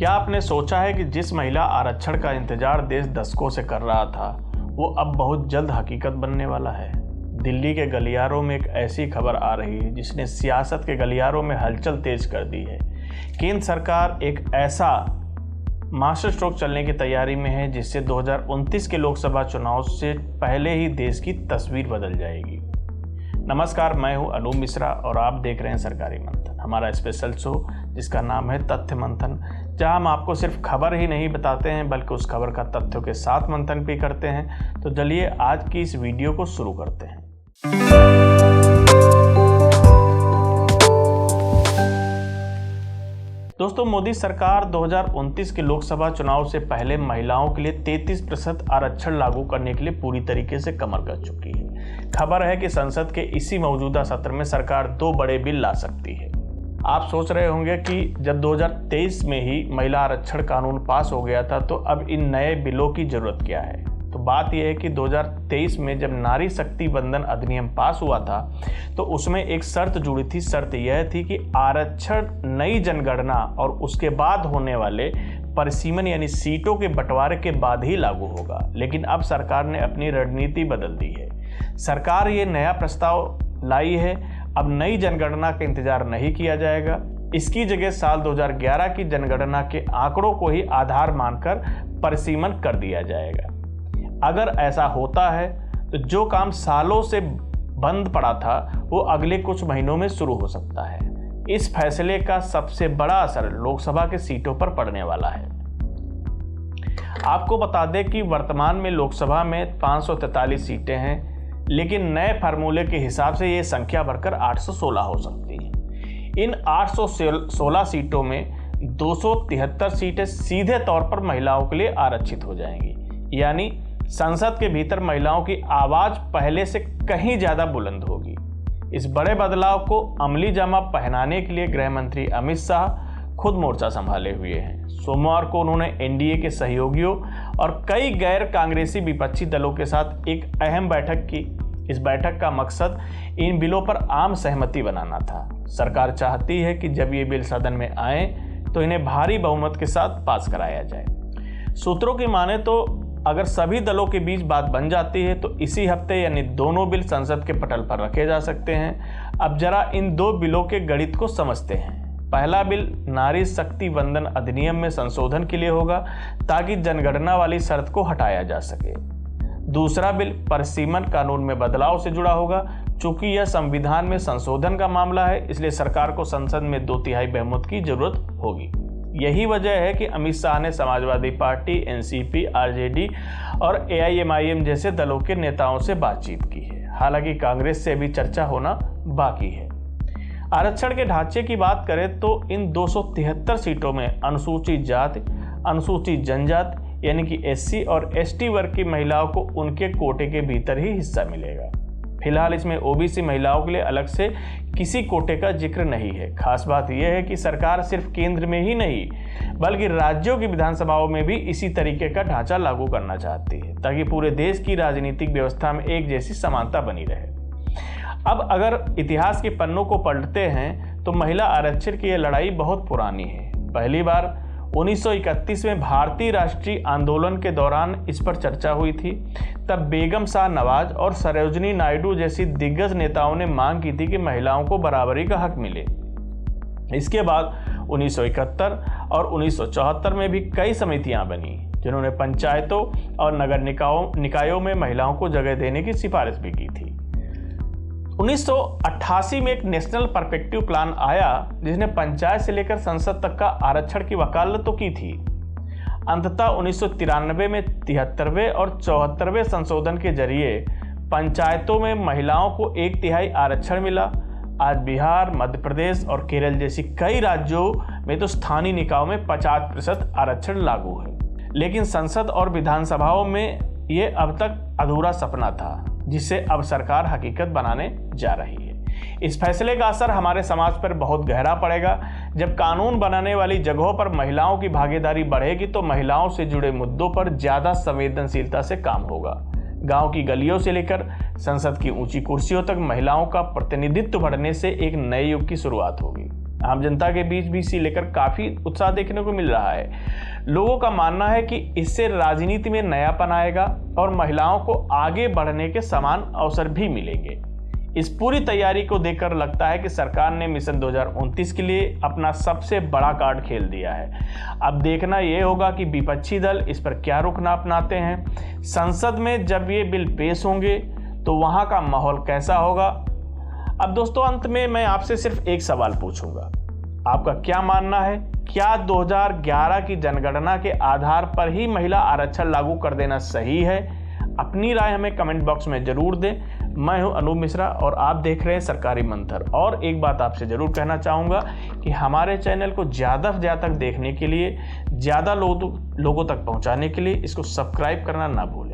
क्या आपने सोचा है कि जिस महिला आरक्षण का इंतजार देश दशकों से कर रहा था वो अब बहुत जल्द हकीकत बनने वाला है। दिल्ली के गलियारों में एक ऐसी खबर आ रही है जिसने सियासत के गलियारों में हलचल तेज कर दी है। केंद्र सरकार एक ऐसा मास्टर स्ट्रोक चलने की तैयारी में है जिससे 2029 के लोकसभा चुनाव से पहले ही देश की तस्वीर बदल जाएगी। नमस्कार, मैं हूं अनूप मिश्रा और आप देख रहे हैं सरकारी मंथन, हमारा स्पेशल शो जिसका नाम है तथ्य मंथन, जहां हम आपको सिर्फ खबर ही नहीं बताते हैं बल्कि उस खबर का तथ्यों के साथ मंथन भी करते हैं। तो चलिए आज की इस वीडियो को शुरू करते हैं। दोस्तों, मोदी सरकार 2029 के लोकसभा चुनाव से पहले महिलाओं के लिए 33% आरक्षण लागू करने के लिए पूरी तरीके से कमर कस चुकी है। खबर है कि संसद के इसी मौजूदा सत्र में सरकार 2 बड़े बिल ला सकती है। आप सोच रहे होंगे कि जब 2023 में ही महिला आरक्षण कानून पास हो गया था तो अब इन नए बिलों की जरूरत क्या है। तो बात यह है कि 2023 में जब नारी शक्ति वंदन अधिनियम पास हुआ था तो उसमें एक शर्त जुड़ी थी। शर्त यह थी कि आरक्षण नई जनगणना और उसके बाद होने वाले परिसीमन यानी सीटों के बंटवारे के बाद ही लागू होगा। लेकिन अब सरकार ने अपनी रणनीति बदल दी है। सरकार ये नया प्रस्ताव लाई है। अब नई जनगणना का इंतजार नहीं किया जाएगा। इसकी जगह साल 2011 की जनगणना के आंकड़ों को ही आधार मानकर परिसीमन कर दिया जाएगा। अगर ऐसा होता है तो जो काम सालों से बंद पड़ा था वो अगले कुछ महीनों में शुरू हो सकता है। इस फैसले का सबसे बड़ा असर लोकसभा के सीटों पर पड़ने वाला है। आपको बता दें कि वर्तमान में लोकसभा में 543 सीटें हैं, लेकिन नए फार्मूले के हिसाब से ये संख्या बढ़कर 816 हो सकती है। इन 816 सीटों में 273 सीटें सीधे तौर पर महिलाओं के लिए आरक्षित हो जाएंगी, यानी संसद के भीतर महिलाओं की आवाज पहले से कहीं ज्यादा बुलंद होगी। इस बड़े बदलाव को अमली जामा पहनाने के लिए गृह मंत्री अमित शाह खुद मोर्चा संभाले हुए हैं। सोमवार को उन्होंने एनडीए के सहयोगियों और कई गैर कांग्रेसी विपक्षी दलों के साथ एक अहम बैठक की। इस बैठक का मकसद इन बिलों पर आम सहमति बनाना था। सरकार चाहती है कि जब ये बिल सदन में आए तो इन्हें भारी बहुमत के साथ पास कराया जाए। सूत्रों की माने तो अगर सभी दलों के बीच बात बन जाती है तो इसी हफ्ते यानी दोनों बिल संसद के पटल पर रखे जा सकते हैं। अब जरा इन 2 बिलों के गणित को समझते हैं। पहला बिल नारी शक्ति वंदन अधिनियम में संशोधन के लिए होगा ताकि जनगणना वाली शर्त को हटाया जा सके। दूसरा बिल परिसीमन कानून में बदलाव से जुड़ा होगा। चूंकि यह संविधान में संशोधन का मामला है इसलिए सरकार को संसद में 2/3 बहुमत की जरूरत होगी। यही वजह है कि अमित शाह ने समाजवादी पार्टी, एनसीपी, आरजेडी और एआईएमआईएम जैसे दलों के नेताओं से बातचीत की है। हालांकि कांग्रेस से भी चर्चा होना बाकी है। आरक्षण के ढांचे की बात करें तो इन 273 सीटों में अनुसूचित जाति, अनुसूचित जनजाति यानी कि एससी और एसटी वर्ग की महिलाओं को उनके कोटे के भीतर ही हिस्सा मिलेगा। फिलहाल इसमें ओबीसी महिलाओं के लिए अलग से किसी कोटे का जिक्र नहीं है। खास बात यह है कि सरकार सिर्फ केंद्र में ही नहीं बल्कि राज्यों की विधानसभाओं में भी इसी तरीके का ढांचा लागू करना चाहती है ताकि पूरे देश की राजनीतिक व्यवस्था में एक जैसी समानता बनी रहे। अब अगर इतिहास के पन्नों को पलटते हैं तो महिला आरक्षण की यह लड़ाई बहुत पुरानी है। पहली बार 1931 में भारतीय राष्ट्रीय आंदोलन के दौरान इस पर चर्चा हुई थी। तब बेगम शाह नवाज और सरोजिनी नायडू जैसी दिग्गज नेताओं ने मांग की थी कि महिलाओं को बराबरी का हक मिले। इसके बाद 1971 और 1974 में भी कई समितियां बनी जिन्होंने पंचायतों और नगर निकायों में महिलाओं को जगह देने की सिफारिश भी की थी। 1988 में एक नेशनल परस्पेक्टिव प्लान आया जिसने पंचायत से लेकर संसद तक का आरक्षण की वकालत तो की थी। अंततः 1993 में 73वें और 74वें संशोधन के जरिए पंचायतों में महिलाओं को 1/3 आरक्षण मिला। आज बिहार, मध्य प्रदेश और केरल जैसी कई राज्यों में तो स्थानीय निकायों में 50% आरक्षण लागू है। लेकिन संसद और विधानसभाओं में ये अब तक अधूरा सपना था जिसे अब सरकार हकीकत बनाने जा रही है। इस फैसले का असर हमारे समाज पर बहुत गहरा पड़ेगा। जब कानून बनाने वाली जगहों पर महिलाओं की भागीदारी बढ़ेगी तो महिलाओं से जुड़े मुद्दों पर ज्यादा संवेदनशीलता से काम होगा। गांव की गलियों से लेकर संसद की ऊंची कुर्सियों तक महिलाओं का प्रतिनिधित्व बढ़ने से एक नए युग की शुरुआत होगी। आम जनता के बीच भी इसे लेकर काफ़ी उत्साह देखने को मिल रहा है। लोगों का मानना है कि इससे राजनीति में नयापन आएगा और महिलाओं को आगे बढ़ने के समान अवसर भी मिलेंगे। इस पूरी तैयारी को देखकर लगता है कि सरकार ने मिशन 2029 के लिए अपना सबसे बड़ा कार्ड खेल दिया है। अब देखना यह होगा कि विपक्षी दल इस पर क्या रुख अपनाते हैं। संसद में जब ये बिल पेश होंगे तो वहां का माहौल कैसा होगा। अब दोस्तों, अंत में मैं आपसे सिर्फ एक सवाल पूछूंगा, आपका क्या मानना है? क्या 2011 की जनगणना के आधार पर ही महिला आरक्षण लागू कर देना सही है? अपनी राय हमें कमेंट बॉक्स में जरूर दें। मैं हूं अनूप मिश्रा और आप देख रहे हैं सरकारी मंथन। और एक बात आपसे जरूर कहना चाहूँगा कि हमारे चैनल को ज़्यादा से ज़्यादा तक देखने के लिए, ज़्यादा लोगों तक पहुँचाने के लिए इसको सब्सक्राइब करना ना भूलें।